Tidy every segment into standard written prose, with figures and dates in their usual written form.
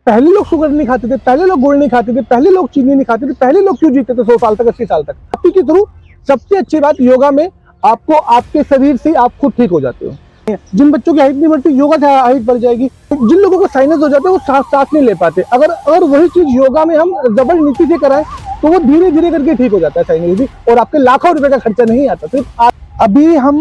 पहले लोग शुगर नहीं खाते थे, पहले लोग गुड़ नहीं खाते थे, पहले लोग चीनी नहीं खाते थे, पहले लोग क्यों जीते थे 100 साल तक, 80 साल तक? थेरेपी के थ्रू सबसे अच्छी बात योगा में आपको आपके शरीर से आप खुद ठीक हो जाते हो। जिन बच्चों की हाइट नहीं बढ़ती, योगा से हाइट बढ़ जाएगी। जिन लोगों को साइनस हो जाते हैं, वो सांस नहीं ले पाते, अगर वही चीज योगा में हम जबरदस्ती से कराएं तो वो धीरे धीरे करके ठीक हो जाता है साइनस भी, और आपके लाखों रुपए का खर्चा नहीं आता। सिर्फ अभी हम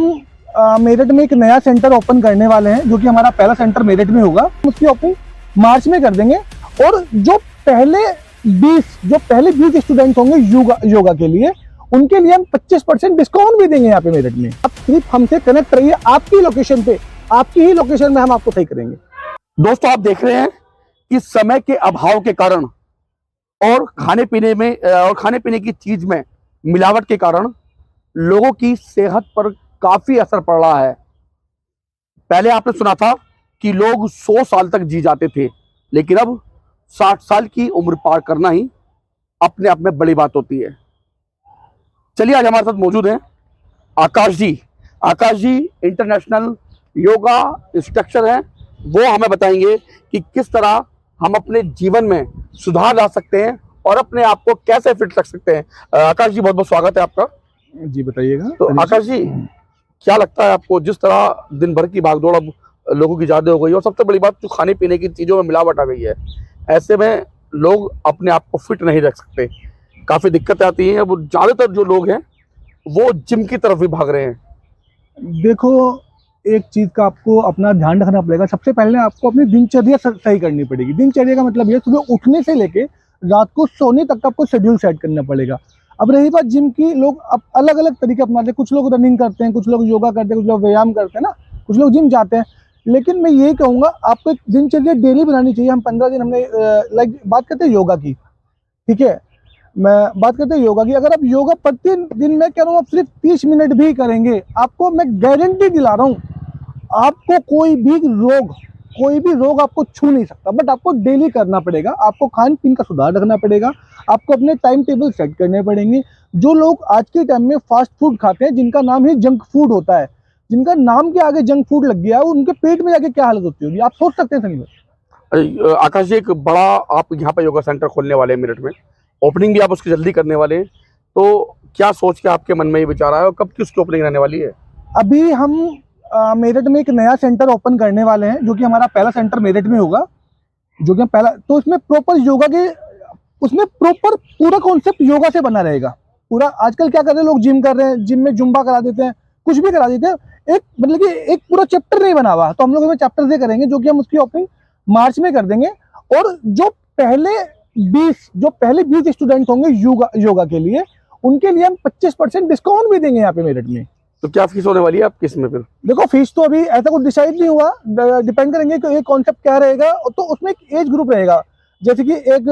मेरठ में एक नया सेंटर ओपन करने वाले हैं, जो कि हमारा पहला सेंटर मेरठ में होगा। उसकी ओपनिंग मार्च में कर देंगे, और जो पहले 20 स्टूडेंट होंगे योगा के लिए, उनके लिए हम 25% डिस्काउंट भी देंगे यहाँ पे मेरठ में। आप सिर्फ हमसे कनेक्ट रहिए, आपकी लोकेशन पे, आपकी ही लोकेशन में हम आपको सही करेंगे। दोस्तों, आप देख रहे हैं कि समय के अभाव के कारण और खाने पीने की चीज में मिलावट के कारण लोगों की सेहत पर काफी असर पड़ रहा है। पहले आपने सुना था कि लोग 100 साल तक जी जाते थे, लेकिन अब 60 साल की उम्र पार करना ही अपने आप में बड़ी बात होती है। चलिए, आज हमारे साथ मौजूद हैं आकाश जी। आकाश जी इंटरनेशनल योगा इंस्ट्रक्टर हैं। वो हमें बताएंगे कि किस तरह हम अपने जीवन में सुधार ला सकते हैं और अपने आप को कैसे फिट रख सकते हैं। आकाश जी, बहुत बहुत स्वागत है आपका। जी बताइएगा। तो आकाश जी, क्या लगता है आपको, जिस तरह दिन भर की भागदौड़ अब लोगों की ज्यादा हो गई, और सबसे बड़ी बात जो खाने पीने की चीजों में मिलावट आ गई है, ऐसे में लोग अपने आप को फिट नहीं रख सकते, काफी दिक्कतें आती हैं। वो ज्यादातर जो लोग हैं वो जिम की तरफ भी भाग रहे हैं। देखो, एक चीज का आपको अपना ध्यान रखना पड़ेगा। सबसे पहले आपको अपनी दिनचर्या सही करनी पड़ेगी। दिनचर्या का मतलब ये, सुबह उठने से लेके रात को सोने तक का आपको शेड्यूल सेट करना पड़ेगा। अब रही बात जिम की, लोग अब अलग अलग तरीके अपनाते हैं। कुछ लोग रनिंग करते हैं, कुछ लोग योगा करते हैं, कुछ लोग व्यायाम करते हैं ना, कुछ लोग जिम जाते हैं। लेकिन मैं यही कहूंगा, आपको एक दिनचर्या डेली बनानी चाहिए। हम 15 दिन हमने बात करते हैं योगा की, ठीक है, मैं बात करते हैं योगा की। अगर आप योगा प्रतिदिन, मैं कह रहा हूँ, आप सिर्फ 30 मिनट भी करेंगे, आपको मैं गारंटी दिला रहा हूँ, आपको कोई भी रोग आपको छू नहीं सकता। बट आपको डेली करना पड़ेगा, आपको खान पीन का सुधार रखना पड़ेगा, आपको अपने टाइम टेबल सेट करने पड़ेंगे। जो लोग आज के टाइम में फास्ट फूड खाते हैं, जिनका नाम ही जंक फूड होता है, जिनका नाम के आगे जंक फूड लग गया है, उनके पेट में जाके क्या हालत होती होगी, आप सोच सकते हैं सही में। आकाश जी, एक बड़ा आप यहाँ पे योगा सेंटर खोलने वाले हैं मेरठ में, ओपनिंग भी आप उसकी जल्दी करने वाले हैं, तो क्या सोच के आपके मन में ये विचार आया और कब की उसकी ओपनिंग रहने वाली है? अभी हम मेरठ में एक नया सेंटर ओपन करने वाले हैं, जो कि हमारा पहला सेंटर मेरठ में होगा, जो कि पहला, तो उसमें प्रॉपर योगा के, उसमें प्रॉपर पूरा कॉन्सेप्ट योगा से बना रहेगा पूरा। आजकल क्या कर रहे हैं लोग, जिम कर रहे हैं, जिम में जुम्बा करा देते हैं, कुछ भी करा देते हैं, एक मतलब कि एक पूरा चैप्टर नहीं बना हुआ। तो हम लोग इसमें चैप्टर से करेंगे, जो कि हम उसकी ओपनिंग मार्च में कर देंगे। और जो पहले 20 स्टूडेंट होंगे योगा के लिए, उनके लिए हम 25% डिस्काउंट भी देंगे यहाँ पे मेरठ में। तो क्या फीस होने वाली है आपकी इसमें फिर? देखो, फीस तो अभी ऐसा कुछ डिसाइड नहीं हुआ, डिपेंड करेंगे कि ये कॉन्सेप्ट क्या रहेगा। तो उसमें एक एज ग्रुप रहेगा, जैसे कि एक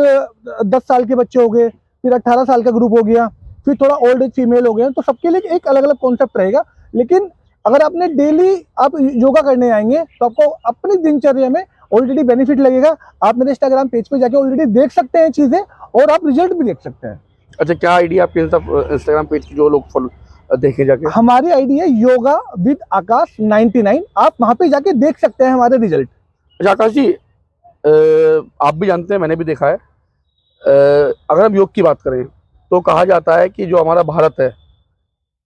10 साल के बच्चे हो गए, फिर 18 साल का ग्रुप हो गया, फिर थोड़ा ओल्ड एज फीमेल हो गए, तो सबके लिए एक अलग अलग कॉन्सेप्ट रहेगा। लेकिन अगर आपने डेली आप योगा करने आएंगे, तो आपको अपनी दिनचर्या में ऑलरेडी बेनिफिट लगेगा। आप मेरे इंस्टाग्राम पेज पे जाके ऑलरेडी देख सकते हैं चीजें, और आप रिजल्ट भी देख सकते हैं। अच्छा, क्या आइडिया आपके इंस्टाग्राम पेज की, जो लोग फॉलो देखें जाके? हमारी आईडी है योगा विद आकाश 99, आप वहां पे जाके देख सकते हैं हमारे रिजल्ट। अच्छा आकाश जी, आप भी जानते हैं, मैंने भी देखा है, अगर हम योग की बात करें तो कहा जाता है कि जो हमारा भारत है,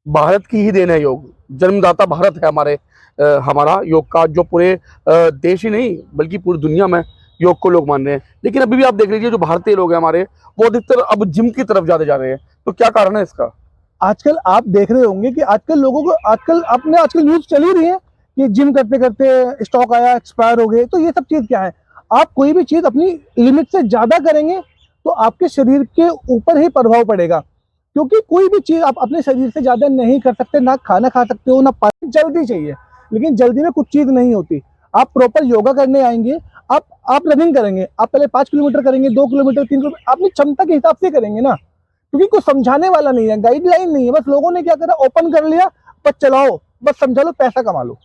भारत की ही देन है योग, जन्मदाता भारत है हमारा योग का, जो पूरे देश ही नहीं बल्कि पूरी दुनिया में योग को लोग मान रहे हैं। लेकिन अभी भी आप देख लीजिए, जो भारतीय लोग हैं हमारे, वो अधिकतर अब जिम की तरफ ज्यादा जा रहे हैं। तो क्या कारण है इसका? आजकल आप देख रहे होंगे कि आजकल लोगों को, आजकल न्यूज चल ही रही है कि जिम करते करते स्टॉक आया, एक्सपायर हो गए। तो ये सब चीज क्या है, आप कोई भी चीज अपनी लिमिट से ज्यादा करेंगे तो आपके शरीर के ऊपर ही प्रभाव पड़ेगा। क्योंकि कोई भी चीज आप अपने शरीर से ज्यादा नहीं कर सकते, ना खाना खा सकते हो, ना पानी। जल्दी चाहिए, लेकिन जल्दी में कुछ चीज नहीं होती। आप प्रॉपर योगा करने आएंगे, आप रनिंग करेंगे, आप पहले 5 किलोमीटर करेंगे, 2 किलोमीटर, 3 किलोमीटर, अपनी क्षमता के हिसाब से करेंगे ना, क्योंकि कोई समझाने वाला नहीं है, गाइडलाइन नहीं है। बस लोगों ने क्या करा, ओपन कर लिया, बस चलाओ, बस समझा लो, पैसा कमा लो।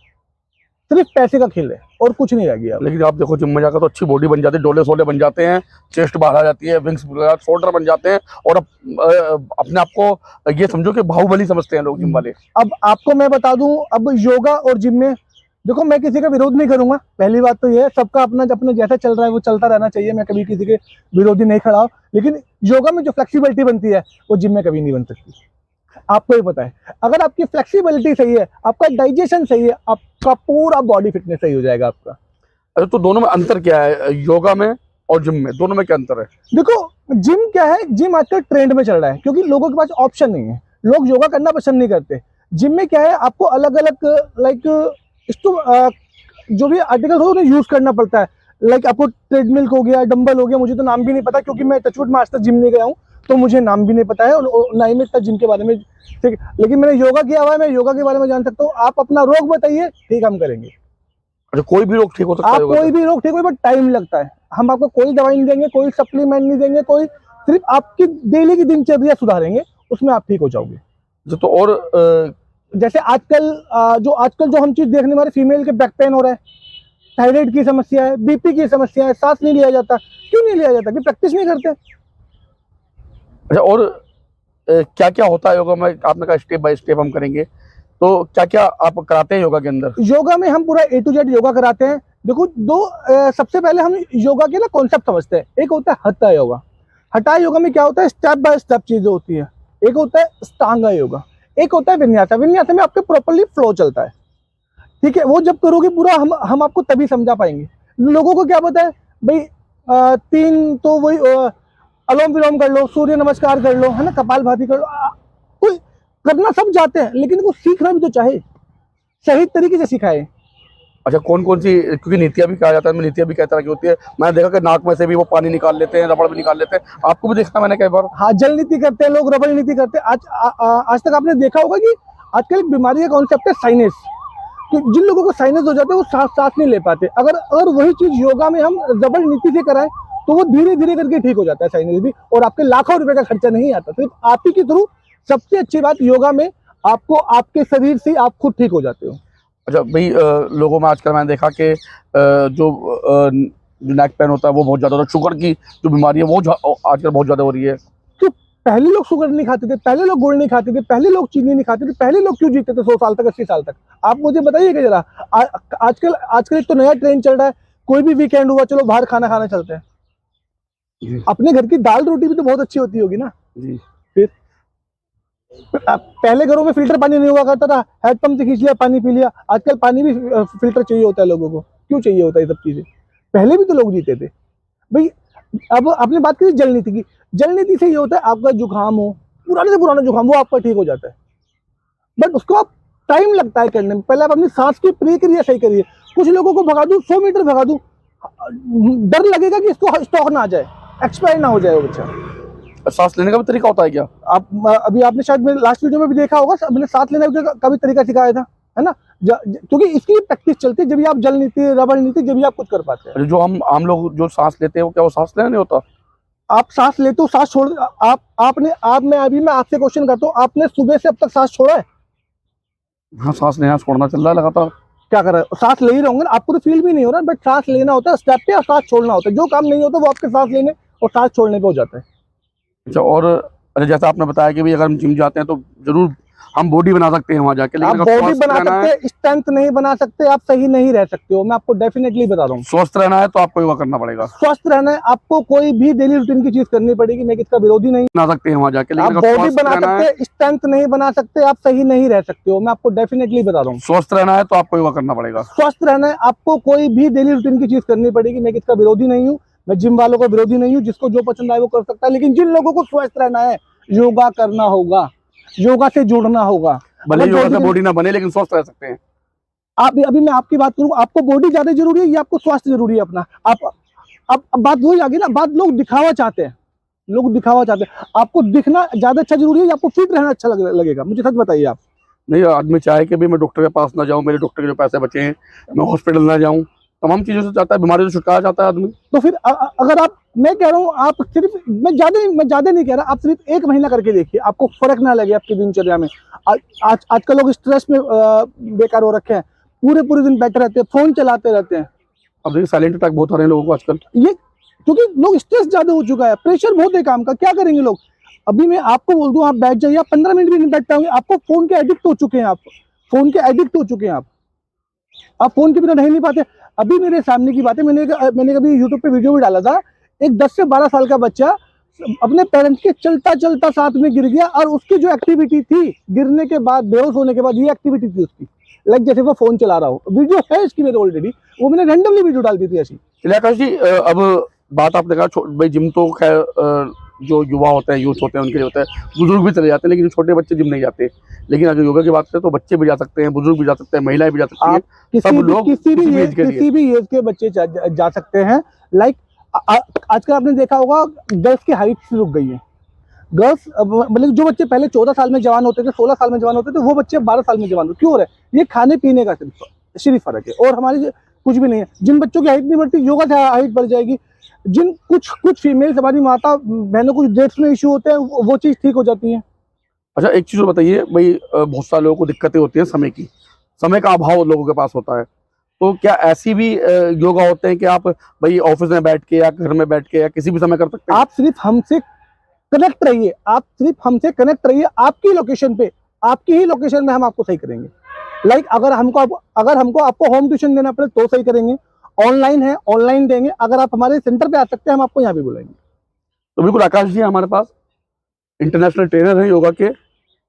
सिर्फ पैसे का खेल है और कुछ नहीं रह गया। लेकिन आप देखो, जिम में जाकर तो अच्छी बॉडी बन जाती है, डोले सोले बन जाते हैं, चेस्ट बाहर आ जाती है, विंग्स शोल्डर बन जाते हैं, और अपने आप को ये समझो कि बाहुबली समझते हैं लोग जिम वाले। अब आपको मैं बता दूं, अब योगा और जिम में देखो मैं किसी का विरोध नहीं करूंगा, पहली बात तो ये है, सबका अपना अपना जैसा चल रहा है वो चलता रहना चाहिए, मैं कभी किसी के विरोधी नहीं खड़ा हूं। लेकिन योगा में जो फ्लेक्सिबिलिटी बनती है वो जिम में कभी नहीं बन सकती, आपको ही पता है। अगर आपकी फ्लेक्सिबिलिटी सही है, आपका डाइजेशन सही है, आपका पूरा बॉडी फिटनेस सही हो जाएगा आपका। अरे तो दोनों में अंतर क्या है, योगा में और जिम में, दोनों में क्या अंतर है? देखो जिम क्या है, जिम आजकल ट्रेंड में चल रहा है क्योंकि लोगों के पास ऑप्शन नहीं है, लोग योगा करना पसंद नहीं करते। जिम में क्या है, आपको अलग अलग लाइक जो भी आर्टिकल हो उन्हें यूज करना पड़ता है। लाइक आपको ट्रेडमिल हो गया, डंबल हो गया, मुझे तो नाम भी नहीं पता क्योंकि मैं टचवुड में आज तक जिम नहीं गया हूँ, तो मुझे नाम भी नहीं पता है और ना ही मैं इतना जिम के बारे में, ठीक। लेकिन मैंने योगा किया हुआ है, मैं योगा के बारे में जान सकता हूँ। आप अपना रोग बताइए, ठीक हम करेंगे। अच्छा, कोई भी रोग ठीक हो सकता है आप योगा कोई से? भी रोग ठीक हो, बट टाइम लगता है। हम आपको कोई दवाई नहीं देंगे, कोई सप्लीमेंट नहीं देंगे, कोई, सिर्फ आपकी डेली की दिनचर्या सुधारेंगे, उसमें आप ठीक हो जाओगे। तो और जैसे आजकल जो हम चीज देखने वाले, फीमेल के बैक पेन हो रहा है, थायराइड की समस्या है, बीपी की समस्या है, सांस नहीं लिया जाता, क्यों नहीं लिया जाता? कि प्रैक्टिस नहीं करते। अच्छा, और क्या क्या होता है योगा में? आपने कहा स्टेप बाय स्टेप हम करेंगे, तो क्या क्या आप कराते हैं योगा के अंदर? योगा में हम पूरा A to Z योगा कराते हैं। देखो सबसे पहले हम योगा के ना कॉन्सेप्ट समझते हैं। एक होता है हठा योगा। हठा योगा में क्या होता है, स्टेप बाय स्टेप चीजें होती है। एक होता है अष्टांगा योगा, एक होता है विन्यासा। विन्यासा में आपके प्रॉपर्ली फ्लो चलता है, ठीक है। वो जब करोगे पूरा, हम आपको तभी समझा पाएंगे। लोगों को क्या पता है भाई, 3 तो वही अनुलोम विलोम कर लो, सूर्य नमस्कार कर लो, है ना, कपालभाति कर लो, कोई करना सब जाते हैं, लेकिन वो सीखना भी तो चाहे, सही तरीके से सिखाए। अच्छा, कौन कौन सी, क्योंकि नीतियाँ भी कहा जाता है, नीतियाँ भी कई तरह की होती है। मैंने देखा कि नाक में से भी वो पानी निकाल लेते हैं, रबड़ भी निकाल लेते हैं, आपको भी देखा मैंने कई बार। हाँ, जल नीति करते हैं लोग, रबड़ नीति करते हैं। आज तक आपने देखा होगा कि आजकल एक बीमारी का कॉन्सेप्ट है साइनस, कि जिन लोगों को साइनस हो जाता है वो सांस नहीं ले पाते। अगर वही चीज योगा में हम रबड़ नीति से कराएं तो वो धीरे धीरे करके ठीक हो जाता है साइनस भी, और आपके लाखों रुपए का खर्चा नहीं आता, सिर्फ आप ही के थ्रू। सबसे अच्छी बात योगा में, आपको आपके शरीर से आप खुद ठीक हो जाते हो। अच्छा भाई, लोगों में आजकल मैंने देखा कि जो नेक पेन होता है वो बहुत ज़्यादा होता है, शुगर की जो बीमारी है वो आजकल बहुत ज़्यादा हो रही है। तो पहले लोग शुगर नहीं खाते थे, पहले लोग गुड़ नहीं खाते थे, पहले लोग चीनी नहीं खाते थे, पहले लोग क्यों जीते थे 100 साल तक, 80 साल तक? आप मुझे बताइएगा जरा। आजकल एक तो नया ट्रेंड चल रहा है, कोई भी वीकेंड हुआ चलो बाहर खाना चलते हैं। अपने घर की दाल रोटी भी तो बहुत अच्छी होती होगी ना जी। फिर पहले घरों में फिल्टर पानी नहीं हुआ करता था, हैंडपंप से खींच लिया, पानी पी लिया। आजकल पानी भी फिल्टर चाहिए होता है लोगों को। क्यों चाहिए होता है ये सब चीजें? पहले भी तो लोग जीते थे भाई। अब आपने बात करी जल नीति की। जल नीति से ये होता है, आपका जुकाम हो, पुराने से पुराना जुकाम, वो आपका ठीक हो जाता है, बट उसको आप टाइम लगता है करने में। पहले आप अपनी सांस की प्रक्रिया सही करिए। कुछ लोगों को भगा दूं, 100 मीटर भगा दूं, डर लगेगा कि इसको स्टॉक ना आ जाए, एक्सपायर ना हो जाए वो बच्चा। सांस लेने का भी तरीका होता है क्या? अभी आपने शायद मेरे लास्ट वीडियो में भी देखा होगा, मैंने सांस लेने का भी तरीका सिखाया था, है ना। क्योंकि इसकी प्रैक्टिस चलती है, जब भी आप जल नीति, रबड़ नीति, जब भी आप कुछ कर पाते हैं। जो हम आम लोग जो सांस लेते हैं वो क्या वो सांस लेना नहीं होता? आप सांस लेते हो, सांस छोड़, मैं आपसे क्वेश्चन करता हूँ, आपने सुबह से अब तक सांस छोड़ा है? हाँ, सांस लेना छोड़ना चल रहा है लगातार। क्या कर रहे हो? सांस ले ही रहोगे ना, आपको तो फील भी नहीं हो रहा, बट सांस लेना होता है स्टेप पे और सांस छोड़ना होता है। जो काम नहीं होता वो आपके सांस लेने और सांस छोड़ने पे हो जाता है। अच्छा, और अच्छा, जैसा आपने बताया कि भाई अगर हम जिम जाते हैं तो जरूर हम बॉडी बना सकते हैं वहां जाके, आप लेकिन बॉडी बना सकते हैं, स्ट्रेंथ नहीं बना सकते, आप सही नहीं रह सकते हो। मैं आपको डेफिनेटली बता रहा हूँ, स्वस्थ रहना है तो आपको योगा करना पड़ेगा। स्वस्थ रहना है, आपको कोई भी डेली रूटीन की चीज करनी पड़ेगी। मैं किसका विरोधी नहीं। बना सकते हैं वहां जाके, आप लेकिन बॉडी बना सकते हैं, स्ट्रेंथ नहीं बना सकते, आप सही नहीं रह सकते हो। मैं आपको डेफिनेटली बता रहा हूँ, स्वस्थ रहना है तो आपको योगा करना पड़ेगा। स्वस्थ रहना है, आपको कोई भी डेली रूटीन की चीज करनी पड़ेगी। मैं किसका विरोधी नहीं हूँ, मैं जिम वालों का विरोधी नहीं हूँ। जिसको जो पसंद आए वो कर सकता है, लेकिन जिन लोगों को स्वस्थ रहना है, योगा करना होगा, योगा से जुड़ना होगा। भले योगा से बॉडी ना बने लेकिन स्वस्थ रह सकते हैं। अभी मैं आपकी बात करूँ, आपको बॉडी ज्यादा जरूरी है या आपको स्वास्थ्य जरूरी है अपना? अब बात वही आ गई ना, बात लोग दिखावा चाहते हैं, लोग दिखावा चाहते हैं। आपको दिखना ज्यादा अच्छा जरूरी है या आपको फिट रहना अच्छा लगेगा? मुझे सच बताइए आप। नहीं, आदमी चाहे कि भी मैं डॉक्टर के पास ना जाऊं, मेरे डॉक्टर के जो पैसे बचे हैं, मैं हॉस्पिटल ना जाऊं, तमाम चीजों से चाहता है, बीमारियों से छुटकारा चाहता है आदमी। तो फिर अगर आप, मैं कह रहा हूँ, आप सिर्फ, मैं ज्यादा नहीं कह रहा, आप सिर्फ 1 महीना करके देखिए, आपको फर्क ना लगे आपकी दिनचर्या में। आजकल लोग स्ट्रेस में बेकार हो रखे हैं, पूरे दिन बैठे रहते हैं, फोन चलाते रहते हैं। अब देखिए साइलेंट अटैक बहुत आ रहे हैं लोगों को आजकल, ये क्योंकि लोग स्ट्रेस ज्यादा हो चुका है, प्रेशर बहुत है काम का, क्या करेंगे लोग। अभी मैं आपको बोल दूं, आप बैठ जाइए, आप 15 मिनट भी नहीं बैठ पाएंगे, आपको फोन के एडिक्ट हो चुके हैं, आप फोन के एडिक्ट हो चुके हैं आप। आप फोन के बिना रह नहीं पाते। अभी मेरे सामने की बात है, मैंने कभी यूट्यूब पे वीडियो भी डाला था, एक 10 से 12 साल का बच्चा अपने पेरेंट्स के चलता चलता साथ में गिर गया, और उसकी जो एक्टिविटी थी गिरने के बाद, बेहोश होने के बाद, ये एक्टिविटी थी उसकी, लाइक जैसे वो फोन चला रहा हो। वीडियो है इसकी मेरे ऑलरेडी, वो मैंने रैंडमली वीडियो डाल दी थी ऐसी। चलिए आकाश जी, अब बात आपने कहा भाई जिम तो खैर जो युवा होते हैं, यूथ होते हैं, उनके लिए होता है, बुजुर्ग भी चले जाते हैं, लेकिन जो छोटे बच्चे जिम नहीं जाते। लेकिन अगर योगा की बात करें तो बच्चे भी जा सकते हैं, बुजुर्ग भी जा सकते हैं, महिलाएं भी जा सकती हैं, सब लोग किसी भी एज के लिए। किसी भी एज के बच्चे जा सकते हैं। लाइक आजकल आपने देखा होगा गर्ल्स की हाइट रुक गई है। गर्ल्स मतलब जो बच्चे पहले 14 साल में जवान होते थे, 16 साल में जवान होते थे, वो बच्चे 12 साल में जवान होते। क्यों हो रहा है? ये खाने पीने का सिर्फ फर्क है, और हमारी कुछ भी नहीं है। जिन बच्चों की हाइट नहीं बढ़ती, योगा से हाइट बढ़ जाएगी। जिन कुछ फीमेल्स, हमारी माता बहनों, कुछ डेट्स में इश्यू होते हैं, वो चीज़ ठीक हो जाती है। अच्छा, एक चीज और बताइए भाई, बहुत सारे लोगों को दिक्कतें होती हैं समय की, समय का अभाव लोगों के पास होता है, तो क्या ऐसी भी योगा होते हैं कि आप भाई ऑफिस में बैठ के या घर में बैठ के या किसी भी समय कर सकते हैं? आप सिर्फ हमसे कनेक्ट रहिए, आपकी लोकेशन पे, आपकी ही लोकेशन में हम आपको सही करेंगे। लाइक अगर हमको आपको होम ट्यूशन देना पड़े तो सही करेंगे, ऑनलाइन है ऑनलाइन देंगे। अगर आप हमारे सेंटर पे आ सकते हैं, हम आपको यहाँ भी बुलाएंगे। तो बिल्कुल आकाश जी हमारे पास इंटरनेशनल ट्रेनर हैं योगा के।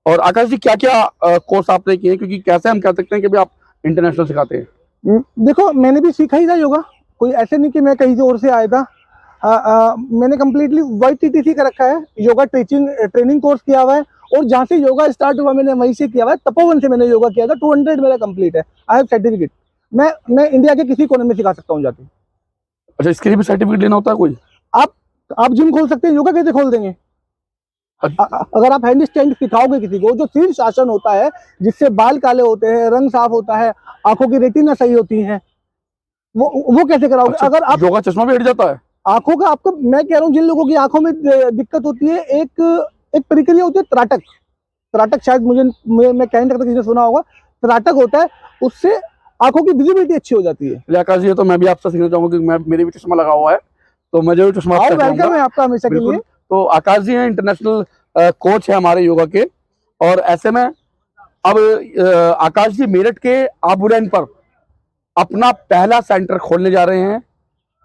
और आकाश जी, क्या क्या कोर्स आपने किए हैं, क्योंकि कैसे हम कह सकते हैं कि भाई आप इंटरनेशनल सिखाते हैं? देखो, मैंने भी सीखा ही था योगा, कोई ऐसे नहीं कि मैं कहीं और से आया था। मैंने कम्प्लीटली YTTC का रखा है, योगा ट्रेनिंग कोर्स किया हुआ है, और जहाँ से योगा स्टार्ट हुआ मैंने वहीं से किया हुआ है। तपोवन से मैंने योगा किया था, 200 मेरा कंप्लीट है। I have certificate. मैं इंडिया के किसी कोने में सिखा सकता हूँ जाके। अच्छा, इसके लिए भी सर्टिफिकेट लेना होता है कोई? आप जिम खोल सकते हैं, योगा कैसे खोल देंगे? अगर आप हैंड स्टैंड सिखाओगे किसी को, जो शीर्षासन होता है जिससे बाल काले होते हैं, रंग साफ होता है, आंखों की रेटिना सही होती है, वो कैसे कराओगे? अच्छा, अगर आप योगा चश्मा भी हट जाता है? आंखों का, आपको मैं कह रहा हूँ, जिन लोगों की आंखों में दिक्कत होती है, एक प्रक्रिया होती है त्राटक, शायद मैं कह नहीं सकता किसी ने सुना होगा। त्राटक होता है, उससे आंखों की विजिबिलिटी अच्छी हो जाती है। आकाश जी, तो मैं भी आपसे सीखना चाहूंगा, क्योंकि मेरे भी चश्मा लगा हुआ है, तो मैं जरूर चश्मा आपसे वेलकम है आपका हमेशा के लिए। तो आकाश जी हैं, इंटरनेशनल कोच है हमारे योगा के। और ऐसे में अब आकाश जी मेरठ के आबू लाइन पर अपना पहला सेंटर खोलने जा रहे हैं।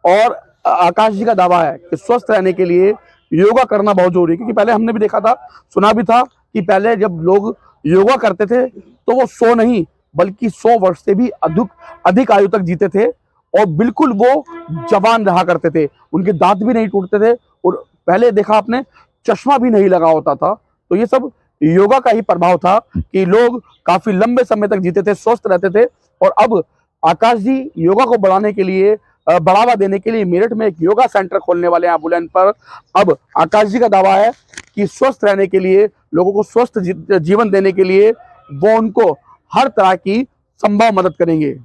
और आकाश जी का दावा है कि स्वस्थ रहने के लिए योगा करना बहुत जरूरी है, क्योंकि पहले हमने भी देखा था, सुना भी था कि पहले जब लोग योगा करते थे तो वो 100 नहीं बल्कि 100 वर्ष से भी अधिक आयु तक जीते थे, और बिल्कुल वो जवान रहा करते थे, उनके दांत भी नहीं टूटते थे, और पहले देखा आपने चश्मा भी नहीं लगा होता था। तो ये सब योगा का ही प्रभाव था कि लोग काफी लंबे समय तक जीते थे, स्वस्थ रहते थे। और अब आकाश जी योगा को बढ़ाने के लिए, बढ़ावा देने के लिए मेरठ में एक योगा सेंटर खोलने वाले हैं आबू लाइन पर। अब आकाश जी का दावा है कि स्वस्थ रहने के लिए, लोगों को स्वस्थ जीवन देने के लिए वो उनको हर तरह की संभव मदद करेंगे।